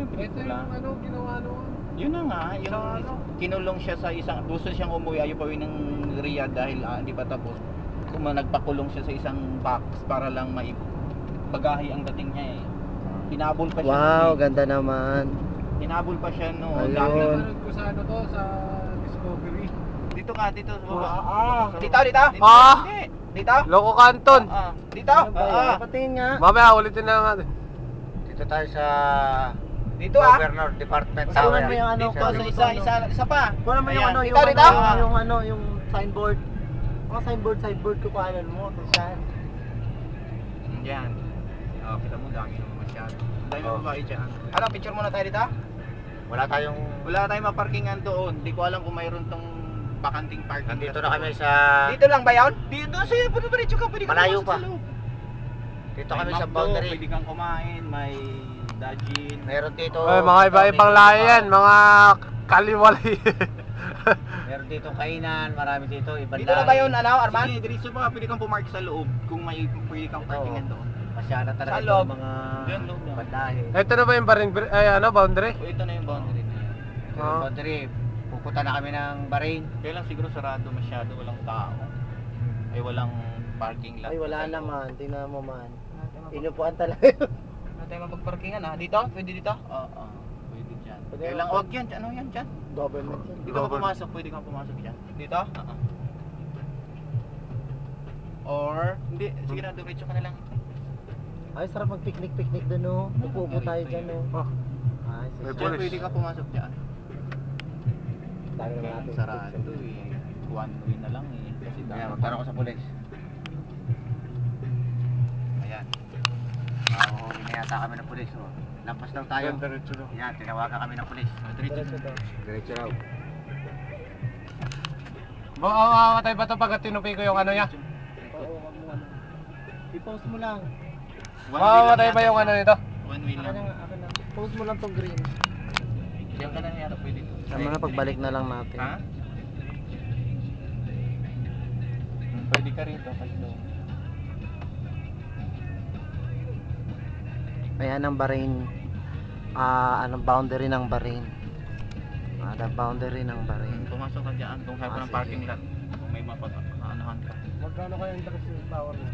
Ito yung ano, ginawa nung... Yun na nga, yung kinulong siya sa isang, gusto siyang umuwi, ayaw pa uwi ng Riyadh dahil hindi pa tapos. Nagpakulong siya sa isang box para lang bagahe ang dating niya eh. Hinabol pa siya. Wow, ganda naman. Hinabol pa siya no. Ayun. Napanood ko sa ano to, sa Discovery. Dito ka, dito. Dito? Dito? Ah! Hindi. Dito? Loko Canton. Dito? Patingin nga. Mamaya ulitin na natin. Dito tayo sa Dito Governor Department Kunan Tower. mo yung ano, Dito, isa pa. kunan mo yung Ayan. ano, yung Dito? yung ano, yung signboard. Mga signboard ko kuhanan mo. Saan? Yan. Oh, kita mo, dami naman masyado. Dami mo babae dyan. Ano, picture muna tayo dito? Wala tayong... Wala tayong maparkingan doon. Hindi ko alam kung mayroon tong bakanting parking. Nandito na kami sa... Dito lang ba yun? Dito, sa'yo, pwede ka, pwede ka Malayo pumasok pa. sa loob. Dito kami May sa McDo, boundary. Pwede kang kumain, may dajin. Meron dito... Ay, mga iba-ibang lahi yan, mga kaliwalay. Meron dito kainan, marami dito, ibang Dito na ba yun, ano, Arman? Sige, diretso pa, pwede kang pumark sa loob kung may pwede kang parkingan doon. Masyada talaga Sa ito loob. mga Diyan, loob na. bandahe. Ito na ba yung boundary? O, ito na yung boundary na yan. Sa boundary, pupunta na kami ng Bahrain. Kaya lang siguro sarado masyado, walang tao. Ay, walang parking lot. Ay, wala naman. Tingnan mo man. Inupuan talaga. Wala tayong mapagparkingan ha? Dito? Pwede dito? Oo. Pwede dyan. Pwede Kaya lang, ako. wag yan. Ano yan dyan? Government yan. Dito ka pumasok, pwede kang pumasok dyan. Dito? Oo. Or, hindi. Sige na, diretso ka na lang. Ay, sarap mag-picnic doon, no? Upo tayo dyan, no? Oh. Ay, May Dyan, pulis. pwede ka pumasok dyan. Tayo naman natin. Sarado eh. One way na lang eh. Kasi Kaya dami. magtanong ko sa pulis. Ayan. Mahuhuli na yata kami ng pulis. Oh. Lampas daw tayo. Diretso daw. Yan, tinawagan kami ng pulis. Diretso. Diretso raw. Makamatay ba ito pag tinupi ko yung ano niya? Oo, wag mo ano. I-post mo lang. Makamatay ba yung ano nito? One way Akin lang. na, akin na. Post mo lang tong green. Diyan ka na niya, pwede. Tama na, pagbalik na lang natin. Ha? Pwede ka rito kasi doon. Ayan ang Bahrain. Anong boundary ng Bahrain. Ang boundary ng Bahrain. Pumasok ka dyan kung saan ka ng sige. parking lot. Kung may mapag-aanahan ka. Magkano kaya yung takas yung tower mo?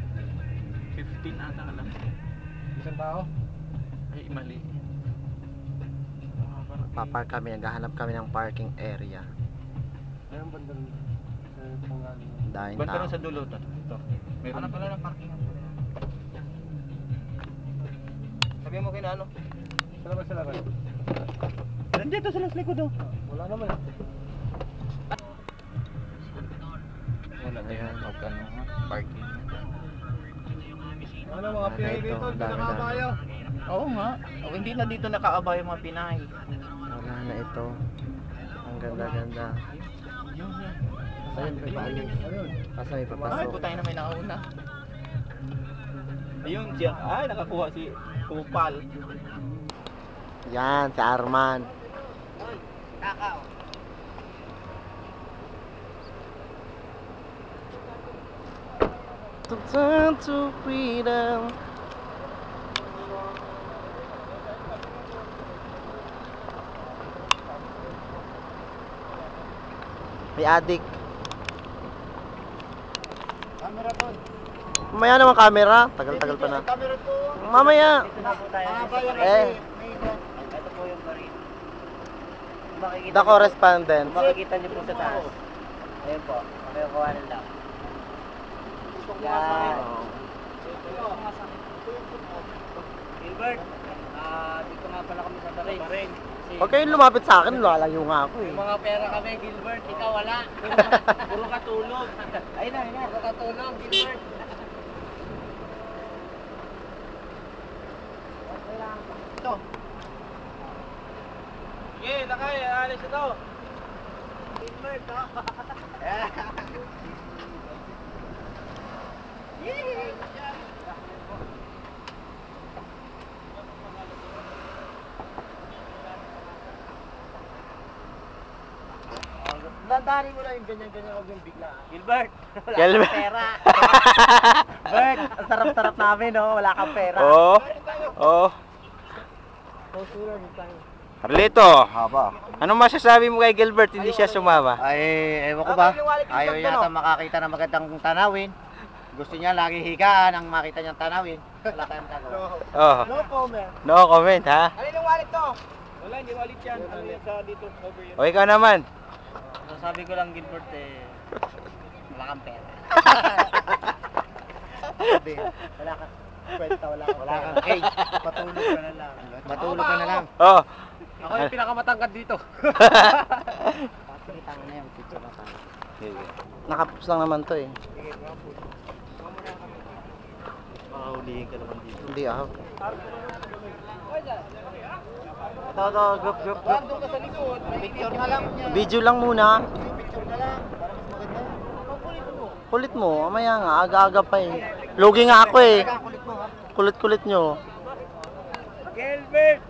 15 ata ka lang. Isang tao? Ay, mali. Papark kami, naghahanap kami ng parking area. Ayun ba doon? Sa Pangalan. Dahil Basta tao. rin sa dulo to. Ito. Meron na pala ng parking. Sabi mo kina ano? Saan ba sila kayo? Nandiyan to sila sa likod oh. Wala naman. Wala Ayan. Magkano ha? Parking. Ano mga Pinay Ito, dito? Hindi dami, nakakabayo. Oo nga. O, hindi na dito nakaabay yung mga Pinay. Wala na ito. Ang ganda-ganda. Yun yan. Ayun, may paalis. Ayun. Kasi may Ay, papasok. putay na may nauna. Ayun siya. Ay, nakakuha si Kupal. Yan, si Arman. Kakao. To turn to freedom. May adik. Camera to. Mamaya naman camera. Tagal-tagal pa na. Camera to. Mamaya. Pangabayan Eh. Ito po yung Bahrain. Makikita The correspondent. makikita niyo po sa taas. Ayun po. Kayo kawanan lang. Yan. Gilbert, dito nga pala kami sa Bahrain. Huwag kayong lumapit sa akin. Lalayo nga ako eh. Mga pera kami, Gilbert, ikaw wala. Puro katulog. Ayun na, puro katulog, Gilbert. Ito. Sige, lakay. Alis ito. Gilbert, no? Landarin mo lang yung ganyan-ganyan. Huwag yung bigla. Gilbert, wala Gilbert. kang pera. Bert, ang sarap-sarap namin, no? Wala kang pera. Oo. Oo. Carlito, anong masasabi mo kay Gilbert hindi siya sumama? Ay, ewan ko ba? Ayaw yata makakita ng magandang tanawin. Gusto niya lagi higaan ang makita niyang tanawin. Wala tayong tagawa. Oh. No comment. No comment ha? Alin yung wallet to? Wala, hindi wallet yan. Ano yan sa dito? Over yun. O ikaw naman. Sabi ko lang, Gilbert, wala kang pera. Wala kang kwenta, wala kang cage. Matulog ka na lang. Matulog ka na lang. Oh. Ako yung pinakamatangkad dito. Pakitang na yung picture na tayo. Nakapos lang naman to eh. Makahulihin ka naman dito. Hindi ako. Group. Doon ka sa likod. Picture na lang niya. Video lang muna. Picture na lang. Para mas maganda. Kulit mo, mamaya nga, aga-aga pa eh. Lugi nga ako eh. Kulit mo ha. Kulit-kulit nyo. Gilbert!